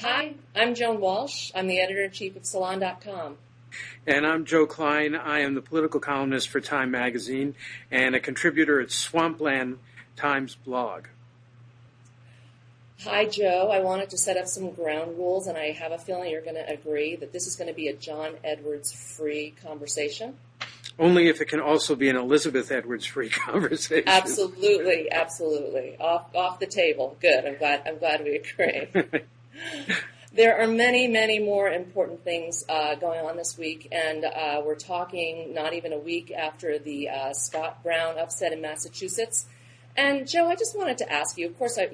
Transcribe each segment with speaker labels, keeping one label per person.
Speaker 1: Hi, I'm Joan Walsh. I'm the editor-in-chief of Salon.com.
Speaker 2: And I'm Joe Klein. I am the political columnist for Time magazine and a contributor at Swampland Times blog.
Speaker 1: Hi, Joe. I wanted to set up some ground rules, and I have a feeling you're going to agree that this is going to be a John Edwards-free conversation.
Speaker 2: Only if it can also be an Elizabeth Edwards-free conversation.
Speaker 1: Absolutely, absolutely. Off the table. Good. I'm glad we agree. There are many, many more important things going on this week, and we're talking not even a week after the Scott Brown upset in Massachusetts. And Joe, I just wanted to ask you. Of course, I've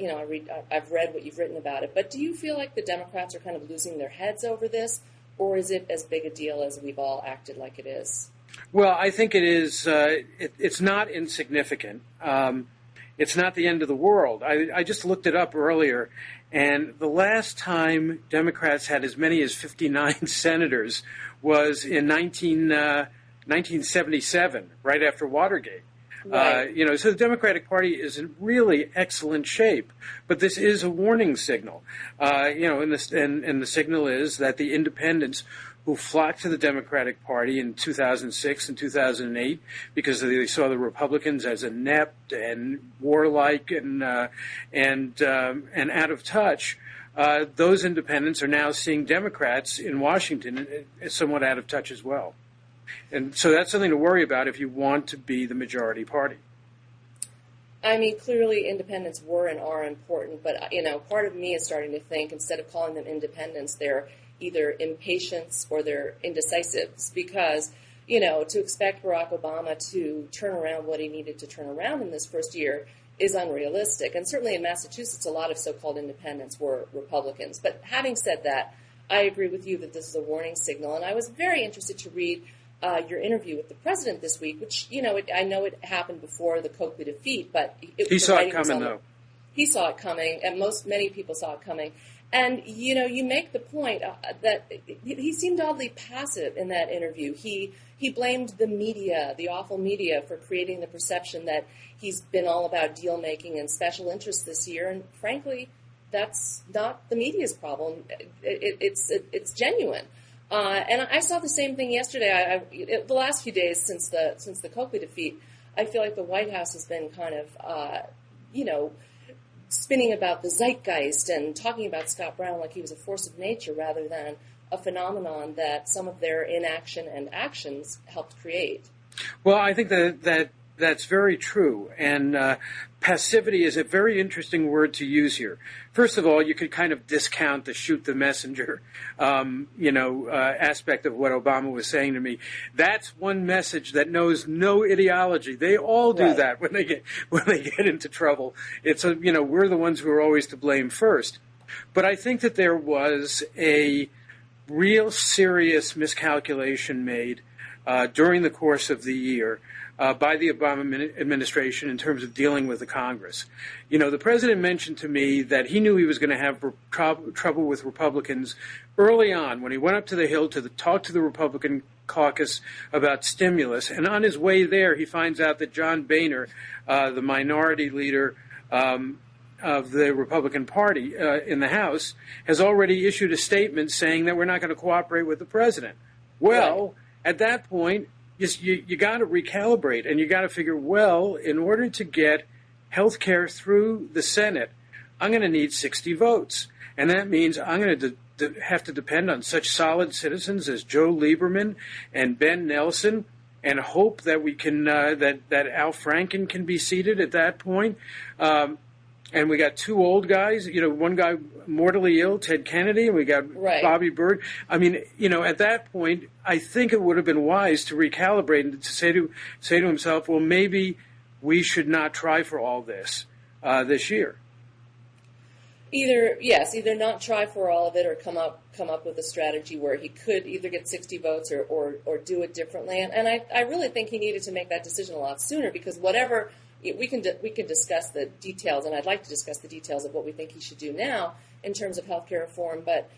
Speaker 1: read what you've written about it, but do you feel like the Democrats are kind of losing their heads over this, or is it as big a deal as we've all acted like it is?
Speaker 2: Well, I think it is. It's not insignificant. It's not the end of the world. I just looked it up earlier, and the last time Democrats had as many as 59 senators was in 1977, right after Watergate.
Speaker 1: Right.
Speaker 2: So the Democratic Party is in really excellent shape, but this is a warning signal. And the signal is that the independents who flocked to the Democratic Party in 2006 and 2008 because they saw the Republicans as inept and warlike and out of touch. Those independents are now seeing Democrats in Washington somewhat out of touch as well. And so that's something to worry about if you want to be the majority party.
Speaker 1: I mean, clearly independents were and are important, but, part of me is starting to think instead of calling them independents, they're either impatients or they're indecisives because, to expect Barack Obama to turn around what he needed to turn around in this first year is unrealistic. And certainly in Massachusetts, a lot of so-called independents were Republicans. But having said that, I agree with you that this is a warning signal. And I was very interested to read your interview with the president this week, which, I know it happened before the Coakley defeat, but
Speaker 2: he saw it coming, though.
Speaker 1: He saw it coming, and many people saw it coming. And, you make the point that he seemed oddly passive in that interview. He blamed the media, the awful media, for creating the perception that he's been all about deal-making and special interests this year. And frankly, that's not the media's problem. It's genuine. And I saw the same thing yesterday. The last few days since the Coakley defeat, I feel like the White House has been kind of, spinning about the zeitgeist and talking about Scott Brown like he was a force of nature rather than a phenomenon that some of their inaction and actions helped create.
Speaker 2: Well, I think that's very true. And passivity is a very interesting word to use here. First of all, you could kind of discount the shoot the messenger, aspect of what Obama was saying to me. That's one message that knows no ideology. They all do that when they get into trouble. It's we're the ones who are always to blame first. But I think that there was a real serious miscalculation made during the course of the year by the Obama administration in terms of dealing with the Congress. The president mentioned to me that he knew he was going to have trouble with Republicans early on when he went up to the Hill to talk to the Republican caucus about stimulus. And on his way there, he finds out that John Boehner, the minority leader of the Republican Party in the House, has already issued a statement saying that we're not going to cooperate with the president. Well, at that point, you got to recalibrate, and you got to figure, well, in order to get health care through the Senate, I'm going to need 60 votes. And that means I'm going to have to depend on such solid citizens as Joe Lieberman and Ben Nelson and hope that we can that Al Franken can be seated at that point. And we got two old guys, one guy mortally ill, Ted Kennedy, and we got Bobby Byrd. I mean, at that point, I think it would have been wise to recalibrate and to say to himself, well, maybe we should not try for all this year.
Speaker 1: Either not try for all of it or come up with a strategy where he could either get 60 votes or do it differently. And I really think he needed to make that decision a lot sooner because whatever. We can discuss the details, and I'd like to discuss the details of what we think he should do now in terms of health care reform. But,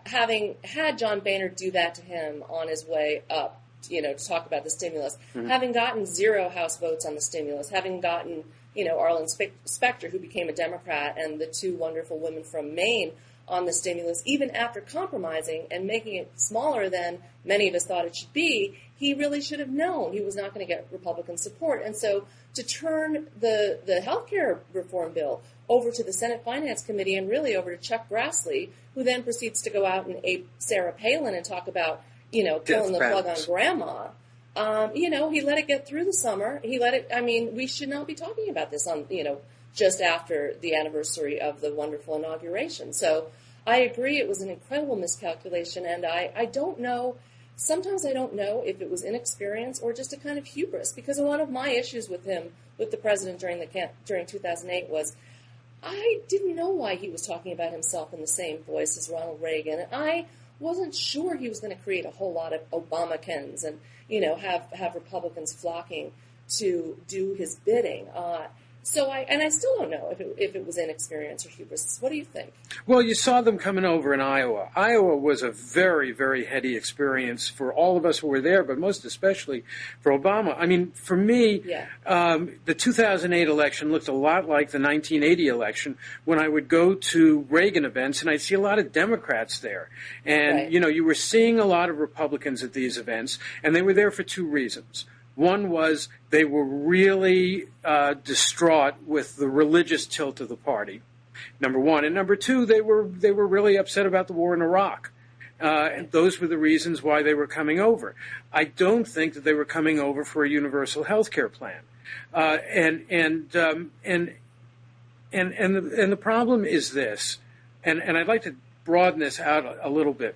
Speaker 1: having had John Boehner do that to him on his way up, to talk about the stimulus, having gotten 0 House votes on the stimulus, having gotten, Arlen Specter, who became a Democrat, and the 2 wonderful women from Maine on the stimulus, even after compromising and making it smaller than many of us thought it should be. He really should have known he was not going to get Republican support. And so to turn the health care reform bill over to the Senate Finance Committee and really over to Chuck Grassley, who then proceeds to go out and ape Sarah Palin and talk about, pulling the plug on grandma. He let it get through the summer. We should not be talking about this on, just after the anniversary of the wonderful inauguration. So I agree it was an incredible miscalculation, and I don't know, sometimes I don't know if it was inexperience or just a kind of hubris, because one of my issues with him, with the president during 2008 was I didn't know why he was talking about himself in the same voice as Ronald Reagan, and I wasn't sure he was going to create a whole lot of Obamacans and, have Republicans flocking to do his bidding. So I still don't know if it was inexperience or hubris. What do you think?
Speaker 2: Well, you saw them coming over in Iowa. Iowa was a very, very heady experience for all of us who were there, but most especially for Obama. I mean, for me, the 2008 election looked a lot like the 1980 election when I would go to Reagan events and I'd see a lot of Democrats there. And,
Speaker 1: right.
Speaker 2: You were seeing a lot of Republicans at these events, and they were there for two reasons. One was they were really distraught with the religious tilt of the party, number one. And number two, they were really upset about the war in Iraq. And those were the reasons why they were coming over. I don't think that they were coming over for a universal health care plan. And the problem is this, and I'd like to broaden this out a little bit.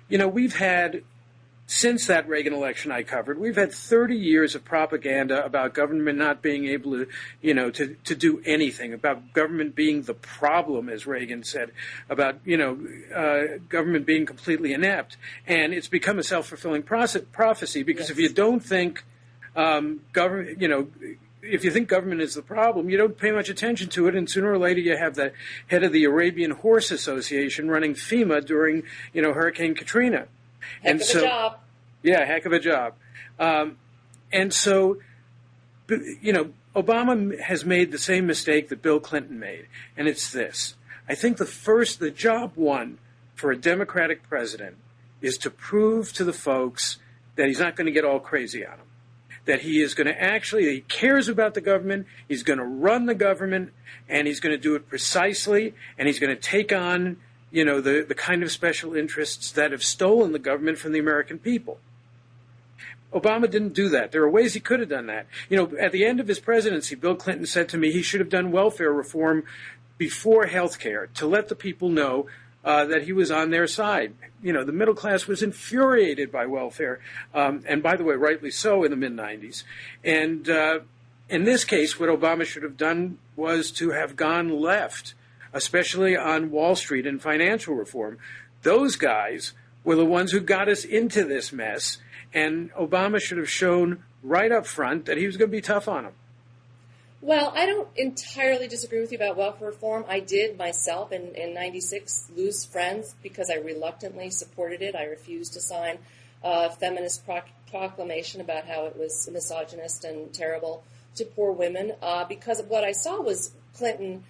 Speaker 2: We've had, since that Reagan election I covered, we've had 30 years of propaganda about government not being able to, to do anything, about government being the problem, as Reagan said, about, government being completely inept. And it's become a self-fulfilling prophecy because if you don't think government, if you think government is the problem, you don't pay much attention to it, and sooner or later you have the head of the Arabian Horse Association running FEMA during, Hurricane Katrina.
Speaker 1: Heck of a job.
Speaker 2: Yeah, heck of a job. And so, Obama has made the same mistake that Bill Clinton made, and it's this. I think the job one for a Democratic president is to prove to the folks that he's not going to get all crazy on them, that he is going to he cares about the government, he's going to run the government, and he's going to do it precisely, and he's going to take on the kind of special interests that have stolen the government from the American people. Obama didn't do that. There are ways he could have done that. At the end of his presidency, Bill Clinton said to me he should have done welfare reform before health care to let the people know that he was on their side. The middle class was infuriated by welfare, and by the way, rightly so in the mid-'90s. And in this case, what Obama should have done was to have gone left, especially on Wall Street and financial reform. Those guys were the ones who got us into this mess, and Obama should have shown right up front that he was going to be tough on them.
Speaker 1: Well, I don't entirely disagree with you about welfare reform. I did myself in 96 lose friends because I reluctantly supported it. I refused to sign a feminist proclamation about how it was misogynist and terrible to poor women because of what I saw was Clinton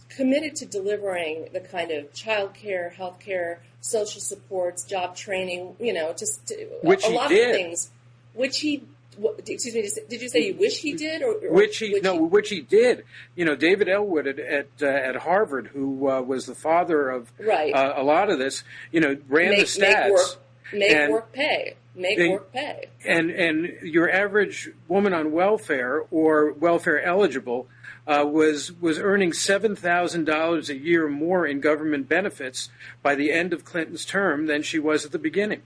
Speaker 1: committed to delivering the kind of child care, health care, social supports, job training,
Speaker 2: which
Speaker 1: a lot of things, which he, excuse me, did you say you wish he did? Which
Speaker 2: he did. David Ellwood at Harvard, who was the father of a lot of this, ran the stats.
Speaker 1: Make work pay. And
Speaker 2: your average woman on welfare or welfare eligible was earning $7,000 a year more in government benefits by the end of Clinton's term than she was at the beginning.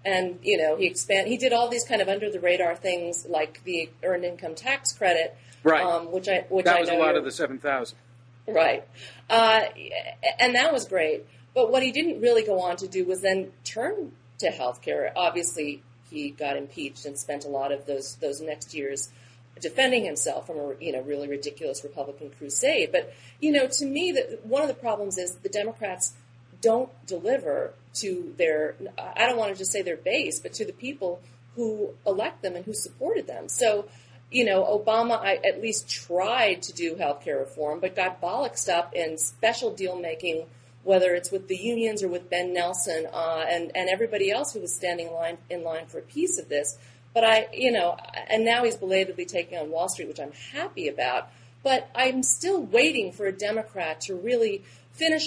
Speaker 1: And he did all these kind of under the radar things like the earned income tax credit,
Speaker 2: right?
Speaker 1: Which
Speaker 2: that was a lot of the 7,000,
Speaker 1: right? And that was great. But what he didn't really go on to do was then turn to health care. Obviously, he got impeached and spent a lot of those next years defending himself from a really ridiculous Republican crusade. But to me, one of the problems is the Democrats don't deliver to their, I don't want to just say their base, but to the people who elect them and who supported them. So Obama at least tried to do healthcare reform, but got bollocksed up in special deal making, whether it's with the unions or with Ben Nelson and everybody else who was standing in line for a piece of this. But and now he's belatedly taking on Wall Street, which I'm happy about. But I'm still waiting for a Democrat to really finish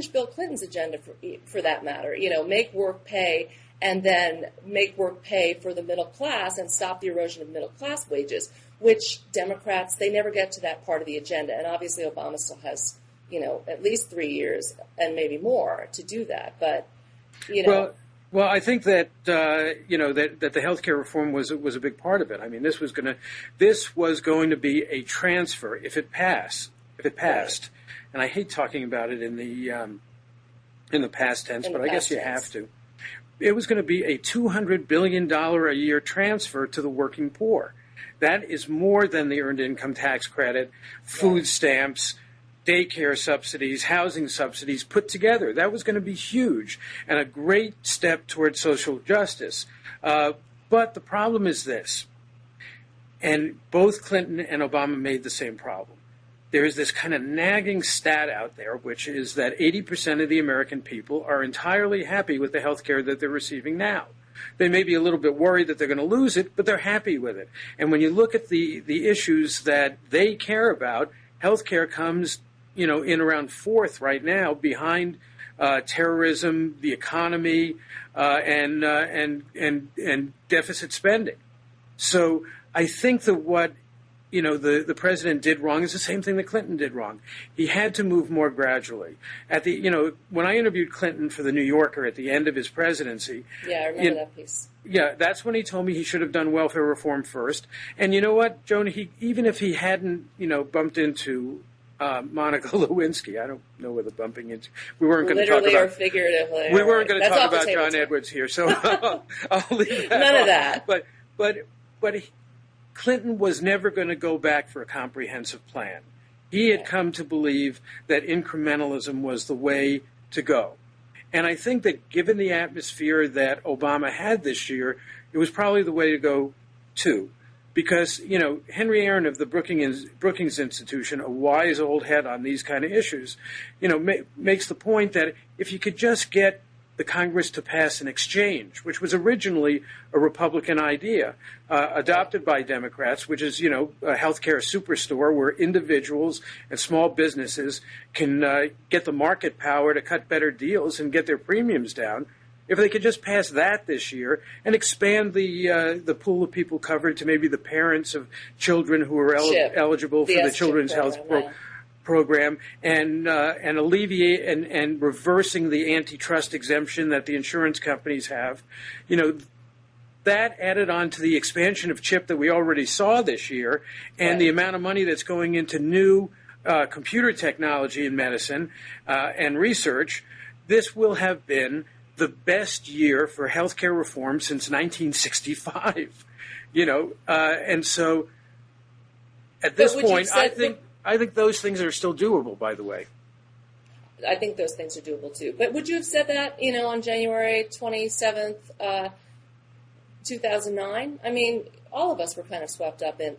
Speaker 1: Bill Clinton's agenda for that matter. Make work pay, and then make work pay for the middle class and stop the erosion of middle class wages, which Democrats, they never get to that part of the agenda. And obviously Obama still has, at least 3 years and maybe more to do that. But,
Speaker 2: Well, I think that that the healthcare reform was a big part of it. I mean, this was going to be a transfer if it passed.
Speaker 1: Right.
Speaker 2: And I hate talking about it in the past tense, but I guess you have to. It was going to be a $200 billion a year transfer to the working poor. That is more than the earned income tax credit, food stamps, daycare subsidies, housing subsidies put together. That was going to be huge and a great step towards social justice. But the problem is this, and both Clinton and Obama made the same problem. There is this kind of nagging stat out there, which is that 80% of the American people are entirely happy with the health care that they're receiving now. They may be a little bit worried that they're going to lose it, but they're happy with it. And when you look at the issues that they care about, health care comes in around fourth right now, behind terrorism, the economy, and deficit spending. So I think that what the president did wrong is the same thing that Clinton did wrong. He had to move more gradually. When I interviewed Clinton for the New Yorker at the end of his presidency,
Speaker 1: I remember that piece.
Speaker 2: Yeah, that's when he told me he should have done welfare reform first. And you know what, Joan? Even if he hadn't, bumped into Monica Lewinsky. I don't know whether bumping into. We weren't going to talk about.
Speaker 1: Literally or figuratively.
Speaker 2: We weren't going to talk about John Edwards here, so I'll leave that.
Speaker 1: None of that.
Speaker 2: But Clinton was never going to go back for a comprehensive plan. He had come to believe that incrementalism was the way to go. And I think that given the atmosphere that Obama had this year, it was probably the way to go too. Because, Henry Aaron of the Brookings Institution, a wise old head on these kind of issues, makes the point that if you could just get the Congress to pass an exchange, which was originally a Republican idea, adopted by Democrats, which is, a healthcare superstore where individuals and small businesses can get the market power to cut better deals and get their premiums down. If they could just pass that this year and expand the pool of people covered to maybe the parents of children who are eligible for the Children's Health Program and alleviate and reversing the antitrust exemption that the insurance companies have, that added on to the expansion of CHIP that we already saw this year and the amount of money that's going into new computer technology in medicine and research, this will have been the best year for healthcare reform since 1965, and so at this point, I think those things are still doable, by the way.
Speaker 1: I think those things are doable too. But would you have said that, on January 27th, 2009? I mean, all of us were kind of swept up in.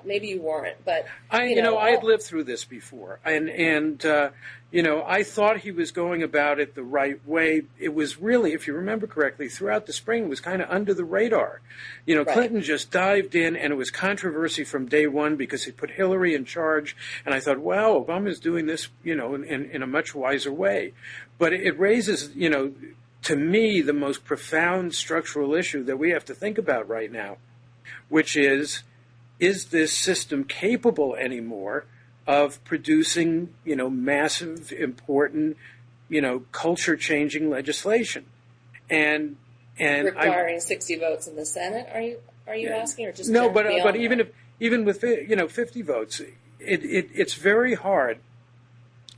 Speaker 1: Maybe you weren't, but
Speaker 2: I had lived through this before, and I thought he was going about it the right way. It was really, if you remember correctly, throughout the spring, it was kind of under the radar. Clinton just dived in, and it was controversy from day one because he put Hillary in charge. And I thought, wow, Obama's doing this, in a much wiser way. But it raises, to me, the most profound structural issue that we have to think about right now, which is this system capable anymore of producing, massive, important, culture-changing legislation, and
Speaker 1: requiring 60 votes in the Senate? Are you asking, or just
Speaker 2: no? But even with 50 votes, it's very hard.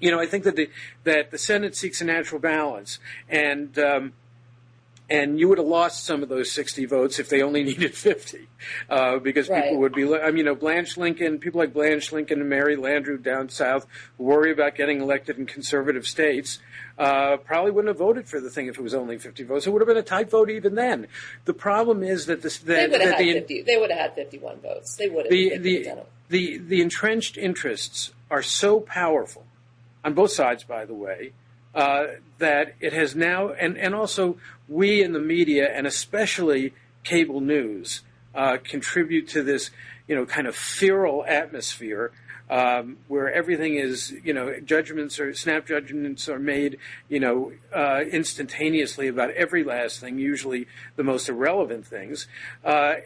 Speaker 2: I think that the Senate seeks a natural balance, and And you would have lost some of those 60 votes if they only needed 50, because people would be, Blanche Lincoln, people like Blanche Lincoln and Mary Landrieu down south who worry about getting elected in conservative states, probably wouldn't have voted for the thing if it was only 50 votes. It would have been a tight vote even then. The problem is that
Speaker 1: they would have had 51 votes. They would have.
Speaker 2: The entrenched interests are so powerful, on both sides, by the way, that it has now, and also we in the media, and especially cable news, contribute to this, kind of feral atmosphere where everything is, snap judgments are made, instantaneously about every last thing, usually the most irrelevant things. I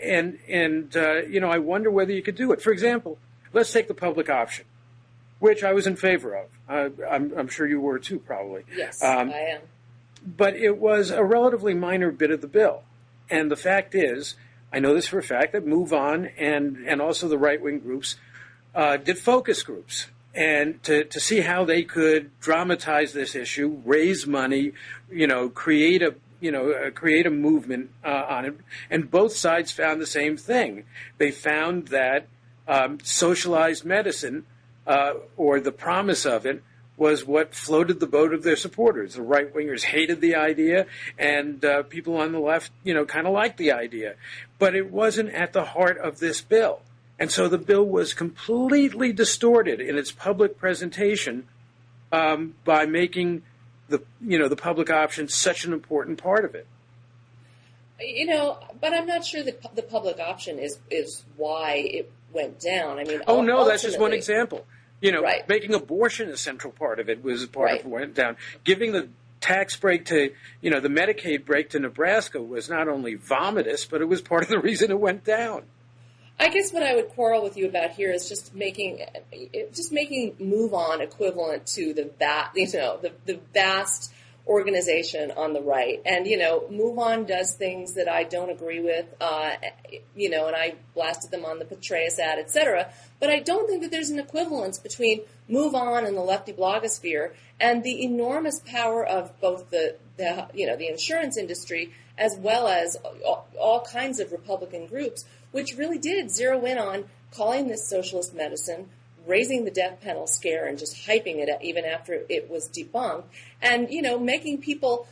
Speaker 2: wonder whether you could do it. For example, let's take the public option, which I was in favor of. I'm sure you were too, probably.
Speaker 1: Yes, I am.
Speaker 2: But it was a relatively minor bit of the bill. And the fact is, I know this for a fact, that Move On and also the right-wing groups did focus groups and to see how they could dramatize this issue, raise money, create a movement on it. And both sides found the same thing. They found that socialized medicine, or the promise of it, was what floated the boat of their supporters. The right-wingers hated the idea, and people on the left, kind of liked the idea. But it wasn't at the heart of this bill. And so the bill was completely distorted in its public presentation by making the public option such an important part of it.
Speaker 1: But I'm not sure that the public option is why it went down. I mean,
Speaker 2: that's just one example. Making abortion a central part of it was part of what went down. Giving the tax break to, the Medicaid break to Nebraska was not only vomitous, but it was part of the reason it went down.
Speaker 1: I guess what I would quarrel with you about here is just making Move On equivalent to the vast organization on the right. And, Move On does things that I don't agree with, and I blasted them on the Petraeus ad, et cetera. But I don't think that there's an equivalence between Move On and the lefty blogosphere and the enormous power of both the insurance industry as well as all kinds of Republican groups, which really did zero in on calling this socialist medicine, raising the death penalty scare and just hyping it even after it was debunked, and, making people,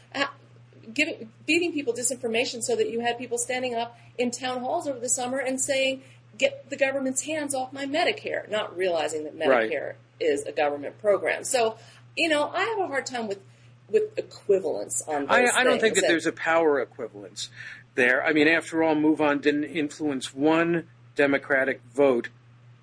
Speaker 1: feeding people disinformation so that you had people standing up in town halls over the summer and saying, get the government's hands off my Medicare, not realizing that Medicare is a government program. So, I have a hard time with equivalence on those things.
Speaker 2: I don't think that there's a power equivalence there. I mean, after all, Move On didn't influence one Democratic vote,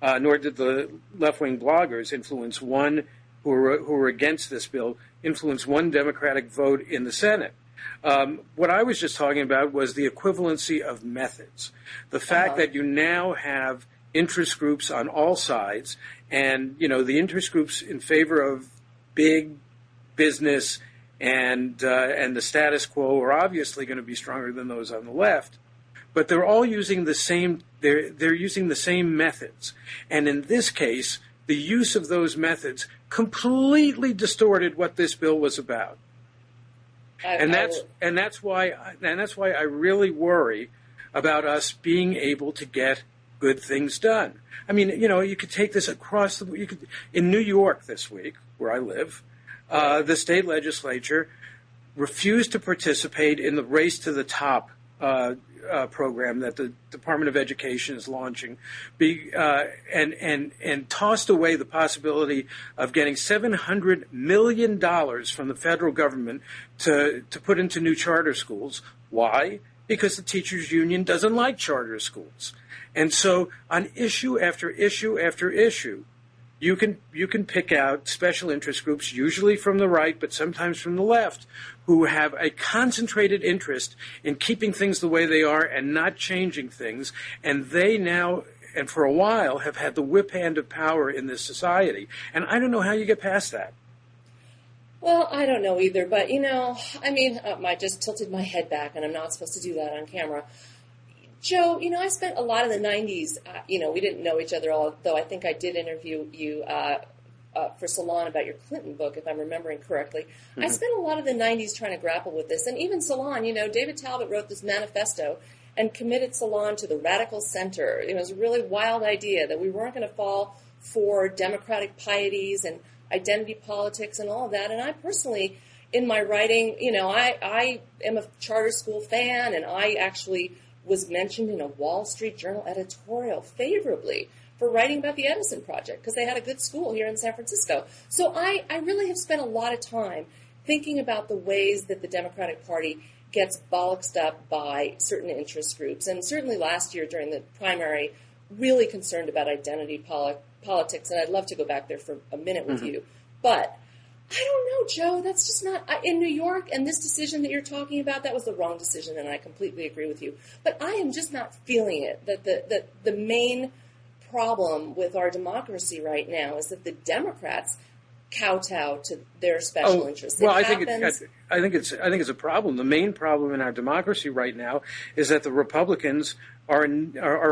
Speaker 2: nor did the left-wing bloggers influence one who were against this bill, influence one Democratic vote in the Senate. What I was just talking about was the equivalency of methods. The fact that you now have interest groups on all sides, and, the interest groups in favor of big business and the status quo are obviously going to be stronger than those on the left, but they're all using the same. They're using the same methods, and in this case, the use of those methods completely distorted what this bill was about. And that's why I really worry about us being able to get good things done. I mean, you could take this across in New York this week, where I live. The state legislature refused to participate in the Race to the Top program that the Department of Education is launching, and tossed away the possibility of getting $700 million from the federal government to put into new charter schools. Why? Because the teachers' union doesn't like charter schools. And so on issue after issue after issue, you can pick out special interest groups, usually from the right, but sometimes from the left, who have a concentrated interest in keeping things the way they are and not changing things. And they now, and for a while, have had the whip hand of power in this society. And I don't know how you get past that.
Speaker 1: Well, I don't know either, but, I just tilted my head back, and I'm not supposed to do that on camera. Joe, I spent a lot of the 90s, we didn't know each other, although I think I did interview you for Salon about your Clinton book, if I'm remembering correctly. Mm-hmm. I spent a lot of the 90s trying to grapple with this. And even Salon, David Talbot wrote this manifesto and committed Salon to the radical center. It was a really wild idea that we weren't going to fall for democratic pieties and identity politics and all of that. And I personally, in my writing, I am a charter school fan, and I actually was mentioned in a Wall Street Journal editorial favorably for writing about the Edison Project because they had a good school here in San Francisco. So I really have spent a lot of time thinking about the ways that the Democratic Party gets bollocksed up by certain interest groups. And certainly last year during the primary, really concerned about identity politics. And I'd love to go back there for a minute with you. But I don't know, Joe. That's just not in New York. And this decision that you're talking about, that was the wrong decision, and I completely agree with you. But I am just not feeling it. That the main problem with our democracy right now is that the Democrats kowtow to their special interests.
Speaker 2: Well, I think it's a problem. The main problem in our democracy right now is that the Republicans are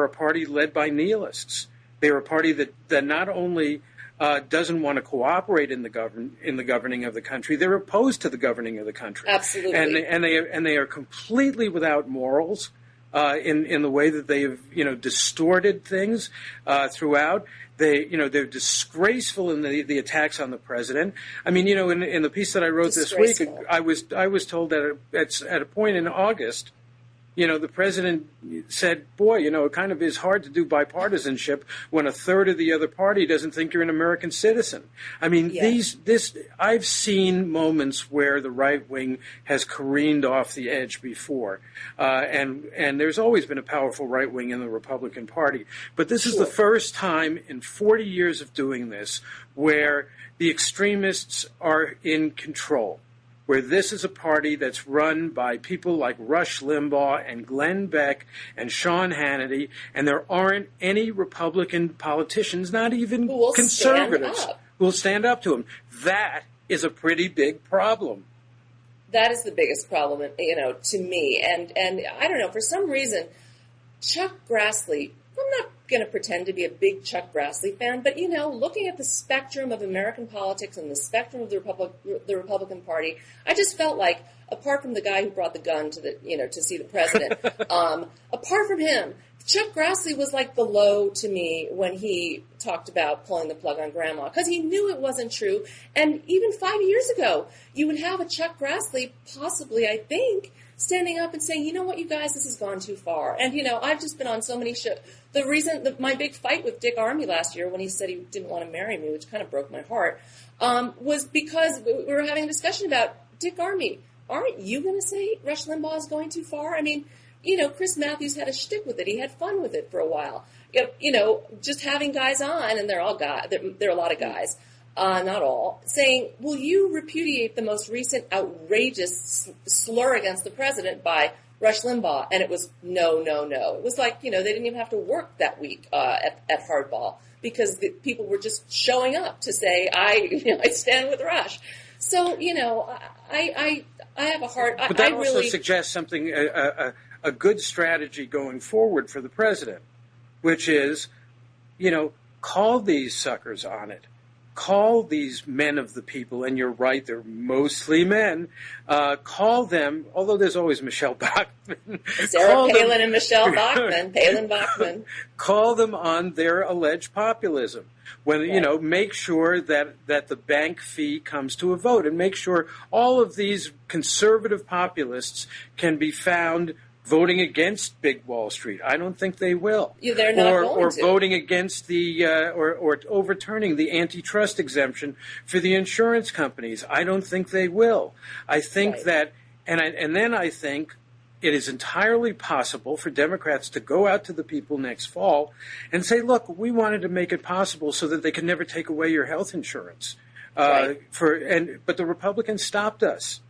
Speaker 2: a party led by nihilists. They're a party that not only doesn't want to cooperate in the governing of the country. They're opposed to the governing of the country.
Speaker 1: Absolutely.
Speaker 2: And they are completely without morals in the way that they've distorted things throughout. They're disgraceful in the attacks on the president. I mean, in the piece that I wrote this week, I was told that at a point in August, the president said, boy, it kind of is hard to do bipartisanship when a third of the other party doesn't think you're an American citizen. I mean, I've seen moments where the right wing has careened off the edge before. And there's always been a powerful right wing in the Republican Party. But this is the first time in 40 years of doing this where the extremists are in control, where this is a party that's run by people like Rush Limbaugh and Glenn Beck and Sean Hannity, and there aren't any Republican politicians, not even conservatives, who will stand up to them. That is a pretty big problem.
Speaker 1: That is the biggest problem, to me. And I don't know, for some reason, Chuck Grassley, I'm not going to pretend to be a big Chuck Grassley fan, but, looking at the spectrum of American politics and the spectrum of the Republican Party, I just felt like, apart from the guy who brought the gun to to see the president, apart from him, Chuck Grassley was like the low to me when he talked about pulling the plug on grandma, because he knew it wasn't true. And even 5 years ago, you would have a Chuck Grassley, possibly, I think, standing up and saying, you know what, you guys, this has gone too far. And, I've just been on so many shows. The reason my big fight with Dick Armey last year when he said he didn't want to marry me, which kind of broke my heart, was because we were having a discussion about Dick Armey. Aren't you going to say Rush Limbaugh is going too far? I mean, Chris Matthews had a shtick with it. He had fun with it for a while. Just having guys on, and they're all guys. There are a lot of guys. Not all, saying, will you repudiate the most recent outrageous slur against the president by Rush Limbaugh? And it was no. It was like, they didn't even have to work that week at Hardball because the people were just showing up to say, I stand with Rush. So, I have a heart.
Speaker 2: But that also suggests something, a good strategy going forward for the president, which is, call these suckers on it. Call these men of the people, and you're right, they're mostly men. Call them, although there's always Michelle Bachmann.
Speaker 1: Sarah Palin and Michelle Bachmann, Palin Bachmann.
Speaker 2: Call them on their alleged populism. When make sure that the bank fee comes to a vote, and make sure all of these conservative populists can be found voting against big Wall Street. I don't think they will.
Speaker 1: They're not
Speaker 2: or voting against the or overturning the antitrust exemption for the insurance companies. I don't think they will. I think that, and then I think it is entirely possible for Democrats to go out to the people next fall and say, look, we wanted to make it possible so that they could never take away your health insurance. But the Republicans stopped us.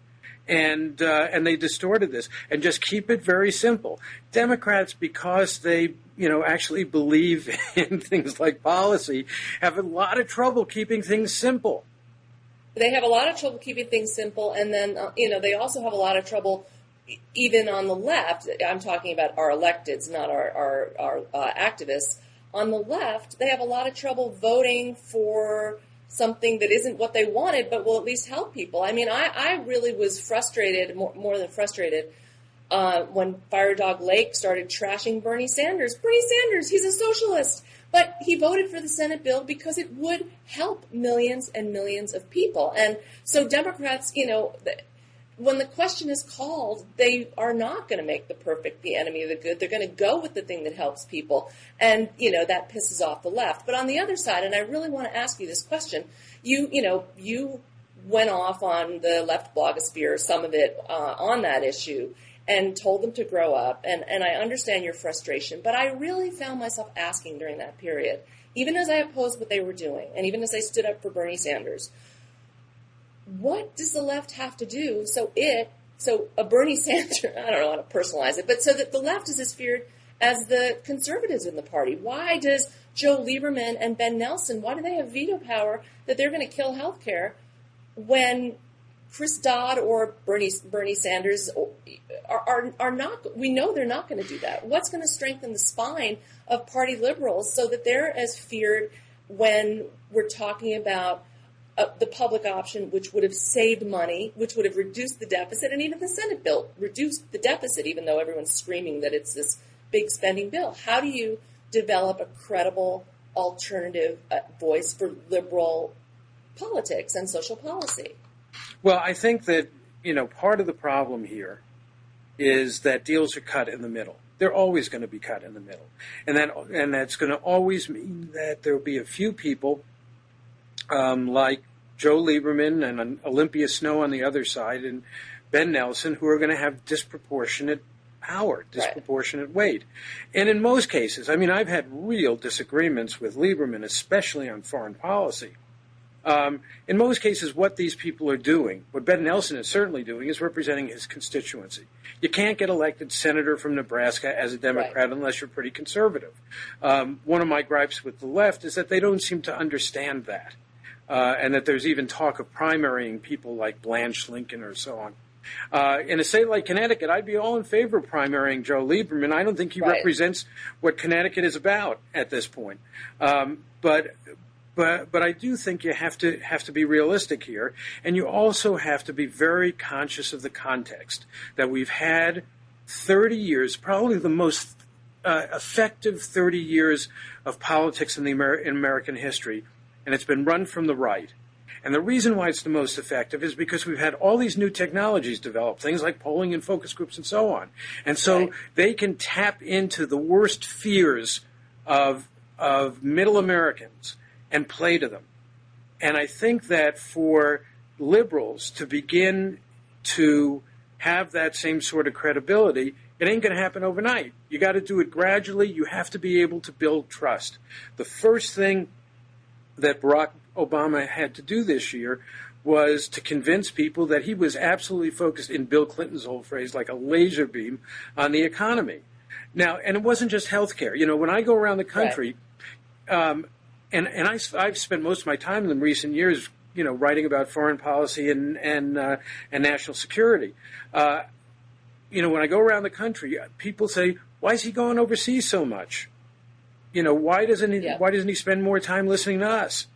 Speaker 2: And they distorted this, and just keep it very simple. Democrats, because they, actually believe in things like policy, have a lot of trouble keeping things simple.
Speaker 1: They have a lot of trouble keeping things simple, and then, they also have a lot of trouble, even on the left. I'm talking about our electeds, not our activists. On the left, they have a lot of trouble voting for something that isn't what they wanted, but will at least help people. I mean, I really was frustrated, more than frustrated, when Fire Dog Lake started trashing Bernie Sanders. Bernie Sanders, he's a socialist. But he voted for the Senate bill because it would help millions and millions of people. And so Democrats, when the question is called, they are not going to make the perfect the enemy of the good. They're going to go with the thing that helps people. And, that pisses off the left. But on the other side, and I really want to ask you this question, you went off on the left blogosphere, some of it on that issue, and told them to grow up. And I understand your frustration, but I really found myself asking during that period, even as I opposed what they were doing, and even as I stood up for Bernie Sanders, what does the left have to do so a Bernie Sanders, I don't know how to personalize it, but so that the left is as feared as the conservatives in the party? Why does Joe Lieberman and Ben Nelson, why do they have veto power that they're going to kill health care when Chris Dodd or Bernie Sanders are not, we know they're not going to do that. What's going to strengthen the spine of party liberals so that they're as feared when we're talking about the public option, which would have saved money, which would have reduced the deficit, and even the Senate bill reduced the deficit, even though everyone's screaming that it's this big spending bill. How do you develop a credible alternative voice for liberal politics and social policy?
Speaker 2: Well, I think that, part of the problem here is that deals are cut in the middle. They're always going to be cut in the middle. And that's going to always mean that there will be a few people like Joe Lieberman and Olympia Snow on the other side and Ben Nelson who are going to have disproportionate power, disproportionate weight. And in most cases, I've had real disagreements with Lieberman, especially on foreign policy. In most cases, what these people are doing, what Ben Nelson is certainly doing, is representing his constituency. You can't get elected senator from Nebraska as a Democrat unless you're pretty conservative. One of my gripes with the left is that they don't seem to understand that, and that there's even talk of primarying people like Blanche Lincoln or so on. In a state like Connecticut, I'd be all in favor of primarying Joe Lieberman. I don't think he represents what Connecticut is about at this point. But I do think you have to be realistic here, and you also have to be very conscious of the context that we've had 30 years, probably the most effective 30 years of politics in American history, and it's been run from the right. And the reason why it's the most effective is because we've had all these new technologies develop, things like polling and focus groups and so on. And so they can tap into the worst fears of middle Americans and play to them. And I think that for liberals to begin to have that same sort of credibility, it ain't going to happen overnight. You got to do it gradually. You have to be able to build trust. The first thing that Barack Obama had to do this year was to convince people that he was absolutely focused, in Bill Clinton's old phrase, like a laser beam on the economy. Now, and it wasn't just health care. When I go around the country, and I've spent most of my time in recent years, writing about foreign policy and national security. When I go around the country, people say, "Why is he going overseas so much? Why doesn't he spend more time listening to us?"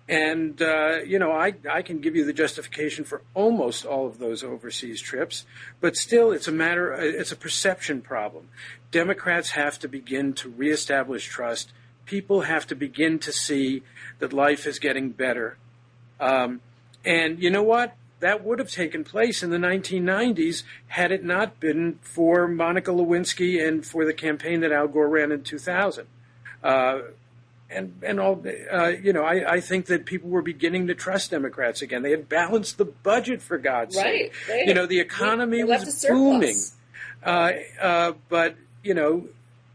Speaker 2: And I can give you the justification for almost all of those overseas trips, but still, it's a perception problem. Democrats have to begin to reestablish trust. People have to begin to see that life is getting better. And you know what? That would have taken place in the 1990s had it not been for Monica Lewinsky and for the campaign that Al Gore ran in 2000. I think that people were beginning to trust Democrats again. They had balanced the budget, for God's sake. The economy was booming. But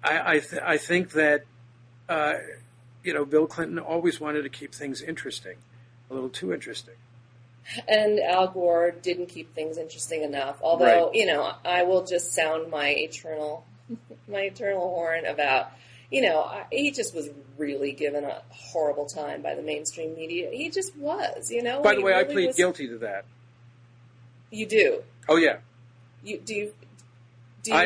Speaker 2: I think that Bill Clinton always wanted to keep things interesting, a little too interesting.
Speaker 1: And Al Gore didn't keep things interesting enough. Although, I will just sound my eternal horn about, he just was really given a horrible time by the mainstream media. He just was,
Speaker 2: By the way, I plead guilty to that.
Speaker 1: You do?
Speaker 2: Oh yeah.
Speaker 1: Do you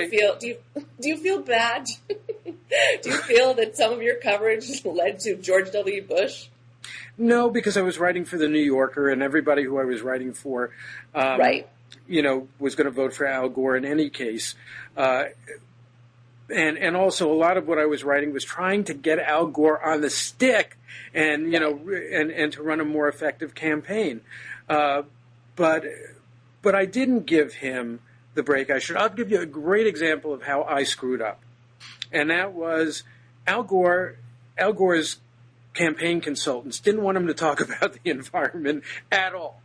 Speaker 1: feel bad? Do you feel that some of your coverage led to George W. Bush?
Speaker 2: No, because I was writing for the New Yorker, and everybody who I was writing for,
Speaker 1: Right.
Speaker 2: Was going to vote for Al Gore in any case. And also a lot of what I was writing was trying to get Al Gore on the stick and, and to run a more effective campaign. But I didn't give him the break I should. I'll give you a great example of how I screwed up. And that was Al Gore's campaign consultants didn't want him to talk about the environment at all.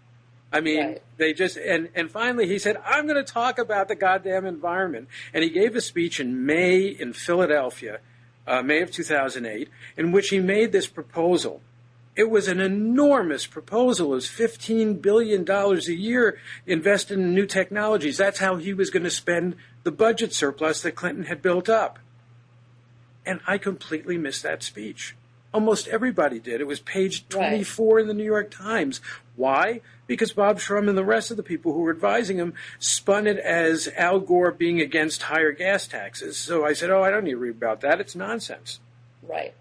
Speaker 2: I mean, They just, and finally he said, I'm going to talk about the goddamn environment. And he gave a speech in May in Philadelphia, May of 2008, in which he made this proposal. It was an enormous proposal. It was $15 billion a year invested in new technologies. That's how he was going to spend the budget surplus that Clinton had built up. And I completely missed that speech. Almost everybody did. It was page 24 in the New York Times. Why? Because Bob Shrum and the rest of the people who were advising him spun it as Al Gore being against higher gas taxes. So I said, I don't need to read about that. It's nonsense.
Speaker 1: Right.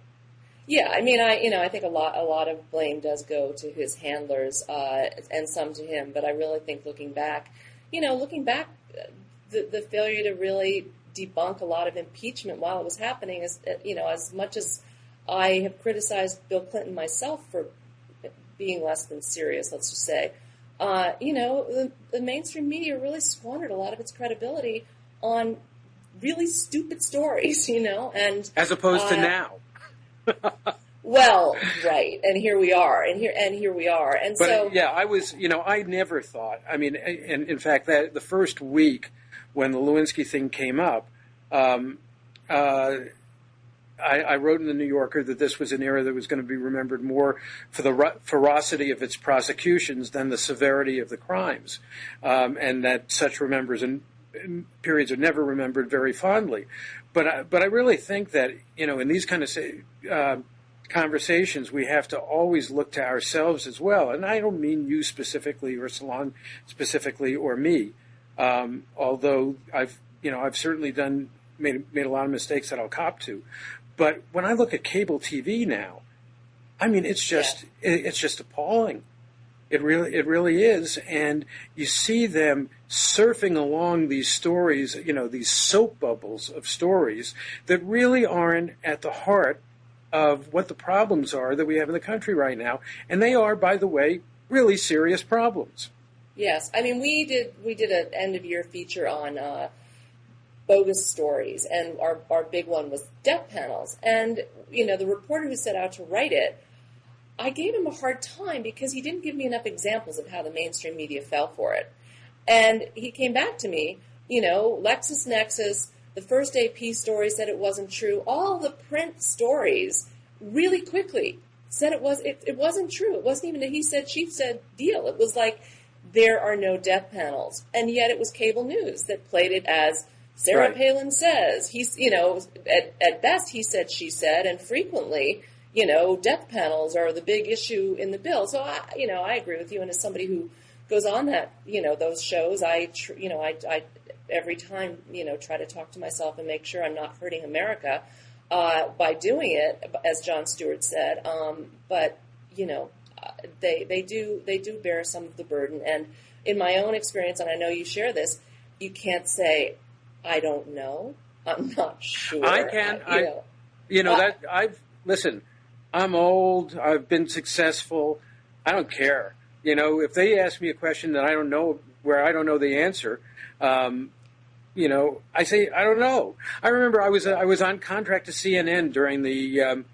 Speaker 1: Yeah, I mean, I think a lot of blame does go to his handlers and some to him. But I really think looking back, the failure to really debunk a lot of impeachment while it was happening is, as much as I have criticized Bill Clinton myself for being less than serious, let's just say, the mainstream media really squandered a lot of its credibility on really stupid stories, and
Speaker 2: as opposed to now.
Speaker 1: Well, right, and here we are, and here we are, and
Speaker 2: but,
Speaker 1: so
Speaker 2: yeah, I was, I never thought. I mean, and in fact, that the first week when the Lewinsky thing came up, I wrote in the New Yorker that this was an era that was going to be remembered more for the ferocity of its prosecutions than the severity of the crimes, and that such periods are never remembered very fondly. But I really think that in these kind of conversations we have to always look to ourselves as well. And I don't mean you specifically or Salon specifically or me, although I've certainly made a lot of mistakes that I'll cop to. But when I look at cable TV now, I mean, it's just appalling. It really is. And you see them surfing along these stories, these soap bubbles of stories that really aren't at the heart of what the problems are that we have in the country right now. And they are, by the way, really serious problems. Yes.
Speaker 1: I mean, we did an end of year feature on bogus stories, and our big one was death panels. And, the reporter who set out to write it, I gave him a hard time because he didn't give me enough examples of how the mainstream media fell for it. And he came back to me, LexisNexis, the first AP story said it wasn't true. All the print stories really quickly said it wasn't true. It wasn't even a he said, she said deal. It was like there are no death panels. And yet it was cable news that played it as Sarah Palin says. He's, at best he said, she said, and frequently, death panels are the big issue in the bill. So I agree with you. And as somebody who goes on that, those shows, I every time, try to talk to myself and make sure I'm not hurting America by doing it, as Jon Stewart said. But they do bear some of the burden. And in my own experience, and I know you share this, you can't say, I don't know. I'm not sure.
Speaker 2: I can. Listen, I'm old. I've been successful. I don't care. If they ask me a question that I don't know, where I don't know the answer, I say I don't know. I remember I was on contract to CNN during the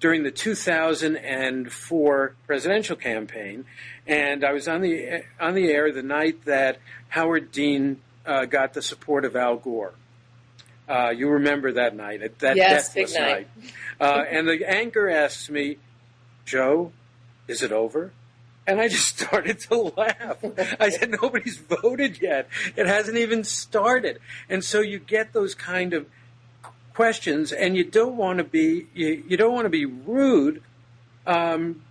Speaker 2: 2004 presidential campaign, and I was on the air the night that Howard Dean got the support of Al Gore. You remember that night, that deathless night. And the anchor asks me, Joe, is it over? And I just started to laugh. I said, nobody's voted yet. It hasn't even started. And so you get those kind of questions, and you don't want to be rude,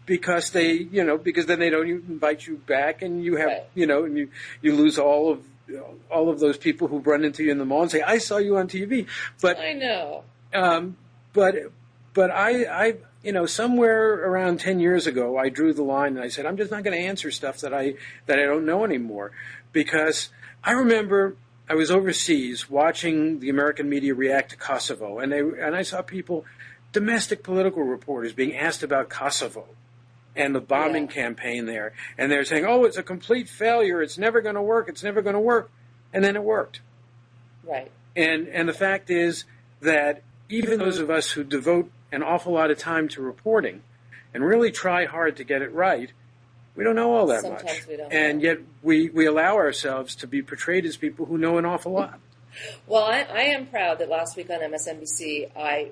Speaker 2: because because then they don't invite you back, and you have, and you lose all of those people who run into you in the mall and say, I saw you on TV. But
Speaker 1: I know.
Speaker 2: But but somewhere around 10 years ago, I drew the line and I said, I'm just not going to answer stuff that I don't know anymore, because I remember I was overseas watching the American media react to Kosovo, and I saw people, domestic political reporters, being asked about Kosovo and the bombing campaign there, and they're saying, "Oh, it's a complete failure. It's never going to work. It's never going to work," and then it worked.
Speaker 1: Right.
Speaker 2: And the fact is that even those of us who devote an awful lot of time to reporting and really try hard to get it right, we don't know all that much.
Speaker 1: Sometimes we don't.
Speaker 2: And yet we allow ourselves to be portrayed as people who know an awful lot.
Speaker 1: Well, I am proud that last week on MSNBC, I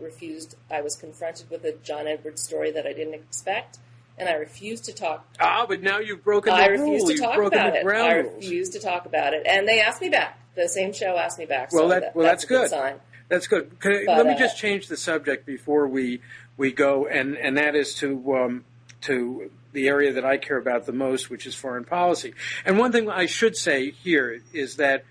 Speaker 1: was confronted with a John Edwards story that I didn't expect, and I refused to talk.
Speaker 2: But now you've broken the rule.
Speaker 1: refused to talk about it. I
Speaker 2: rules.
Speaker 1: refused to talk about it. And they asked me back. The same show asked me back.
Speaker 2: Well,
Speaker 1: so
Speaker 2: that's
Speaker 1: a
Speaker 2: good.
Speaker 1: Sign.
Speaker 2: That's good. Let me just change the subject before we go, and that is to the area that I care about the most, which is foreign policy. And one thing I should say here is that,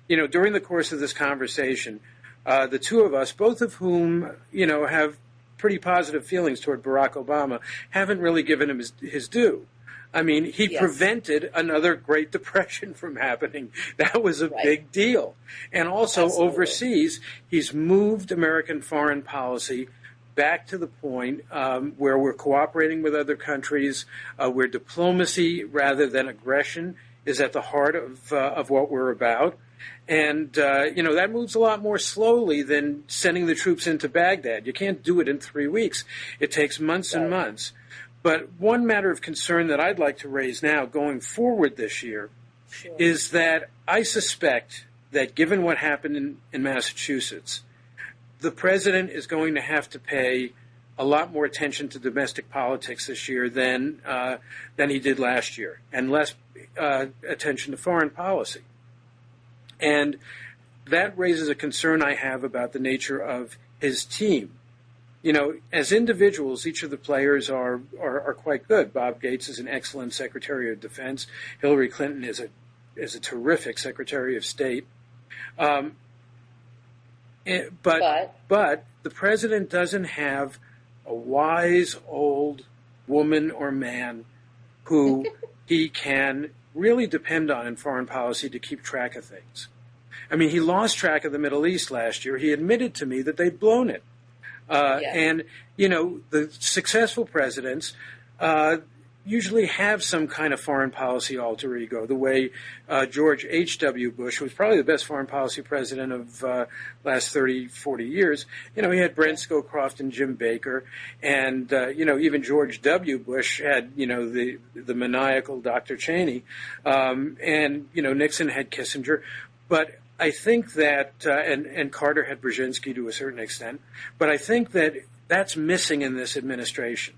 Speaker 2: during the course of this conversation, the two of us, both of whom, have pretty positive feelings toward Barack Obama, haven't really given him his due. I mean, he prevented another Great Depression from happening. That was a big deal. And also overseas, he's moved American foreign policy back to the point where we're cooperating with other countries, where diplomacy rather than aggression is at the heart of what we're about. And, that moves a lot more slowly than sending the troops into Baghdad. You can't do it in 3 weeks. It takes months and months. But one matter of concern that I'd like to raise now going forward this year is that I suspect that given what happened in Massachusetts, the president is going to have to pay a lot more attention to domestic politics this year than he did last year, and less attention to foreign policy. And that raises a concern I have about the nature of his team. As individuals, each of the players are quite good. Bob Gates is an excellent Secretary of Defense. Hillary Clinton is a terrific Secretary of State. But the president doesn't have a wise old woman or man who he can really depend on in foreign policy to keep track of things. I mean, he lost track of the Middle East last year. He admitted to me that they'd blown it. And, the successful presidents usually have some kind of foreign policy alter ego, the way George H.W. Bush, who was probably the best foreign policy president of last 30, 40 years, he had Brent Scowcroft and Jim Baker, and, even George W. Bush had, the maniacal Dr. Cheney, and, Nixon had Kissinger. But I think that, and Carter had Brzezinski to a certain extent, but I think that that's missing in this administration.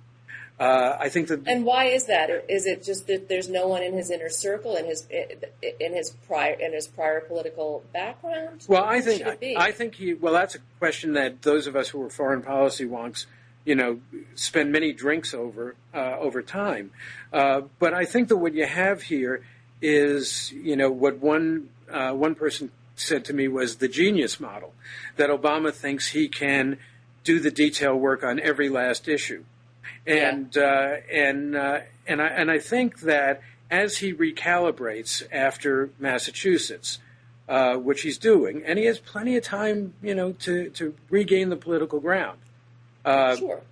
Speaker 2: I think that. And
Speaker 1: why is that? Is it just that there's no one in his inner circle, in his prior political background?
Speaker 2: Well, I think that's a question that those of us who are foreign policy wonks, spend many drinks over time. But I think that what you have here is, what one person said to me was the genius model, that Obama thinks he can do the detail work on every last issue. And I think that as he recalibrates after Massachusetts, which he's doing, and he has plenty of time, to regain the political ground.
Speaker 1: Sure.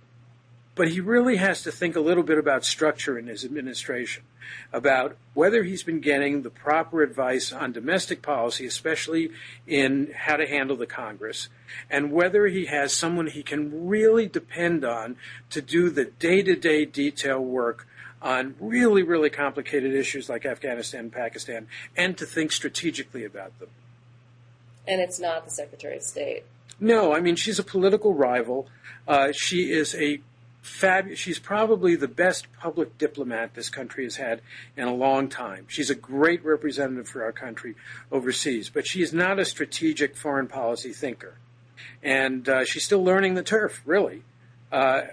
Speaker 2: But he really has to think a little bit about structure in his administration, about whether he's been getting the proper advice on domestic policy, especially in how to handle the Congress, and whether he has someone he can really depend on to do the day-to-day detail work on really, really complicated issues like Afghanistan and Pakistan, and to think strategically about them.
Speaker 1: And it's not the Secretary of State.
Speaker 2: No, I mean, she's a political rival. She is she's probably the best public diplomat this country has had in a long time. She's a great representative for our country overseas, but she is not a strategic foreign policy thinker. And she's still learning the turf, really. I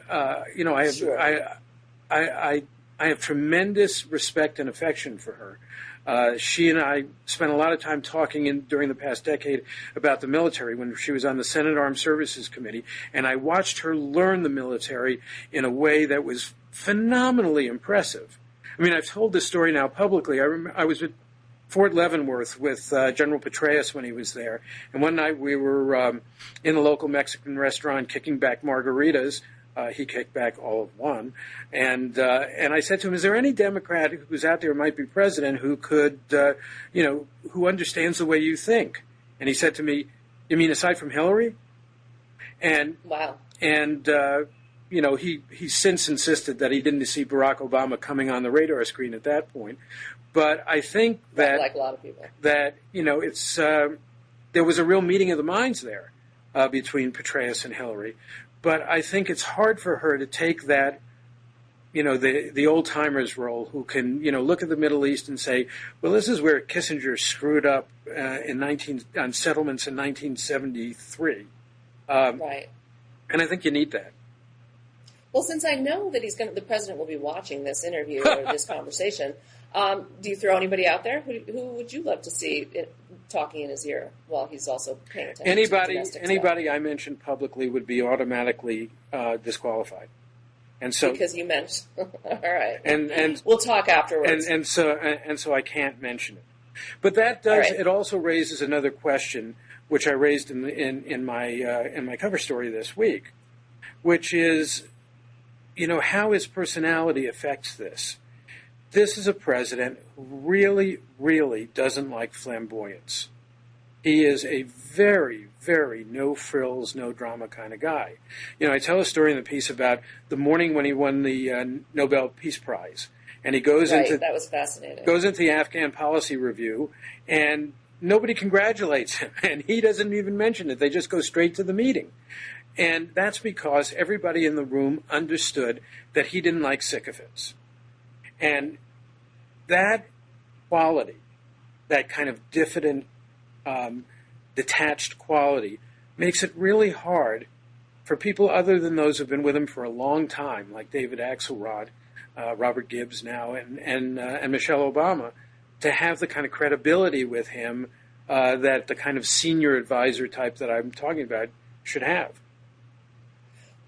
Speaker 2: have tremendous respect and affection for her. She and I spent a lot of time talking during the past decade about the military when she was on the Senate Armed Services Committee, and I watched her learn the military in a way that was phenomenally impressive. I mean, I've told this story now publicly. I was at Fort Leavenworth with General Petraeus when he was there, and one night we were in a local Mexican restaurant kicking back margaritas. He kicked back all of one, and I said to him, "Is there any Democrat who's out there who might be president who could, who understands the way you think?" And he said to me, "You mean aside from Hillary?" And
Speaker 1: wow.
Speaker 2: And he's since insisted that he didn't see Barack Obama coming on the radar screen at that point. But I think that,
Speaker 1: like a lot of people,
Speaker 2: that it's there was a real meeting of the minds there between Petraeus and Hillary. But I think it's hard for her to take that, the old timers role, who can, look at the Middle East and say, well, this is where Kissinger screwed up on settlements in 1973.
Speaker 1: Right.
Speaker 2: And I think you need that.
Speaker 1: Well, since I know that the president will be watching this interview or this conversation, do you throw anybody out there? Who would you love to see talking in his ear while he's also paying attention?
Speaker 2: Anybody I mentioned publicly would be automatically disqualified, and so
Speaker 1: because you mentioned. All right,
Speaker 2: and
Speaker 1: we'll talk afterwards.
Speaker 2: And so I can't mention it. But that does. Right. It also raises another question, which I raised in my cover story this week, which is, how his personality affects this. This is a president who really, really doesn't like flamboyance. He is a very, very no-frills, no-drama kind of guy. I tell a story in the piece about the morning when he won the Nobel Peace Prize. And he goes into...
Speaker 1: that was fascinating.
Speaker 2: Goes into the Afghan policy review, and nobody congratulates him. And he doesn't even mention it. They just go straight to the meeting. And that's because everybody in the room understood that he didn't like sycophants. And that quality, that kind of diffident, detached quality, makes it really hard for people other than those who've been with him for a long time, like David Axelrod, Robert Gibbs now, and Michelle Obama, to have the kind of credibility with him that the kind of senior advisor type that I'm talking about should have.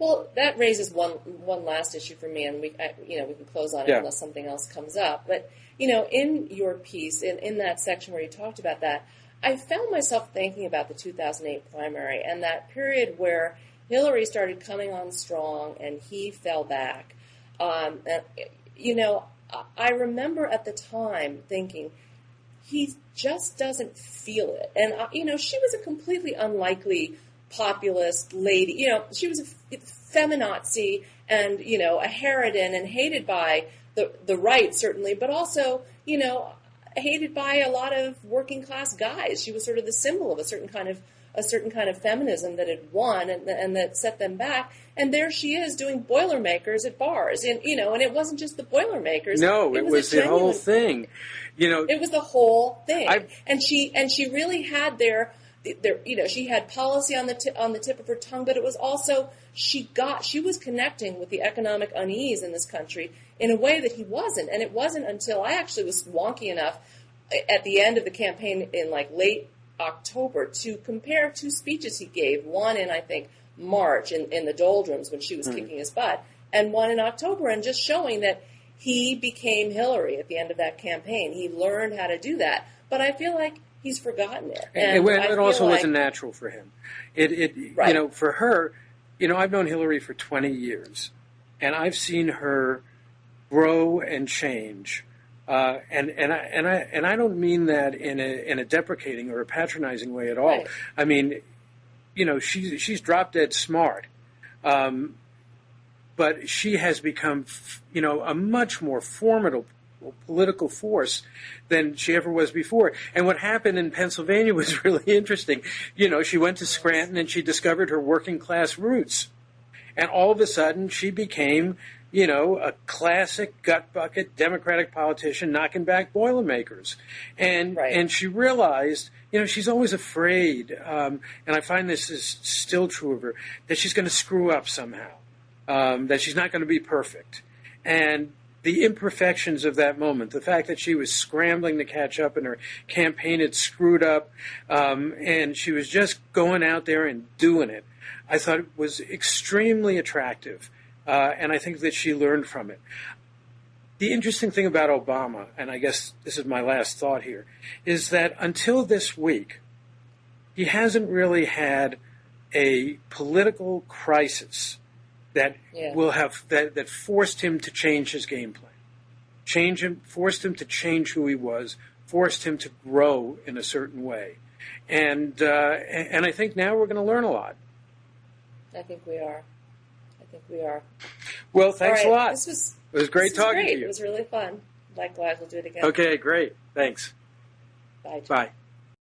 Speaker 1: Well, that raises one last issue for me, and we can close on it unless something else comes up. But in your piece, in that section where you talked about that, I found myself thinking about the 2008 primary and that period where Hillary started coming on strong and he fell back. I remember at the time thinking, he just doesn't feel it. And, she was a completely unlikely populist lady. She was a feminazi and, a harridan and hated by the right, certainly, but also, hated by a lot of working class guys. She was sort of the symbol of a certain kind of feminism that had won and that set them back. And there she is doing Boilermakers at bars, and and it wasn't just the Boilermakers.
Speaker 2: No, it was the whole thing.
Speaker 1: It was the whole thing, and she really had she had policy on the tip of her tongue, but it was also she was connecting with the economic unease in this country in a way that he wasn't. And it wasn't until I actually was wonky enough at the end of the campaign in late October to compare two speeches he gave, one in I think March in the doldrums when she was kicking his butt, and one in October, and just showing that he became Hillary at the end of that campaign. He learned how to do that, but I feel like he's forgotten it. And
Speaker 2: it also wasn't natural for him. Right. For her, I've known Hillary for 20 years, and I've seen her grow and change. And I don't mean that in a deprecating or a patronizing way at all. Right. I mean, she's drop dead smart, but she has become, a much more formidable political force than she ever was before. And what happened in Pennsylvania was really interesting. She went to Scranton and she discovered her working class roots, and all of a sudden she became a classic gut bucket Democratic politician knocking back Boilermakers. And she realized, she's always afraid, and I find this is still true of her, that she's going to screw up somehow, that she's not going to be perfect. And the imperfections of that moment, the fact that she was scrambling to catch up and her campaign had screwed up, and she was just going out there and doing it, I thought it was extremely attractive, and I think that she learned from it. The interesting thing about Obama, and I guess this is my last thought here, is that until this week, he hasn't really had a political crisis that will have that forced him to change his game plan, forced him to change who he was, forced him to grow in a certain way, and I think now we're going to learn a lot.
Speaker 1: I think we are.
Speaker 2: Well, thanks a lot.
Speaker 1: It
Speaker 2: was great talking to you.
Speaker 1: It was really fun. Likewise, we'll do it again.
Speaker 2: Okay, great. Thanks.
Speaker 1: Bye.
Speaker 2: Bye.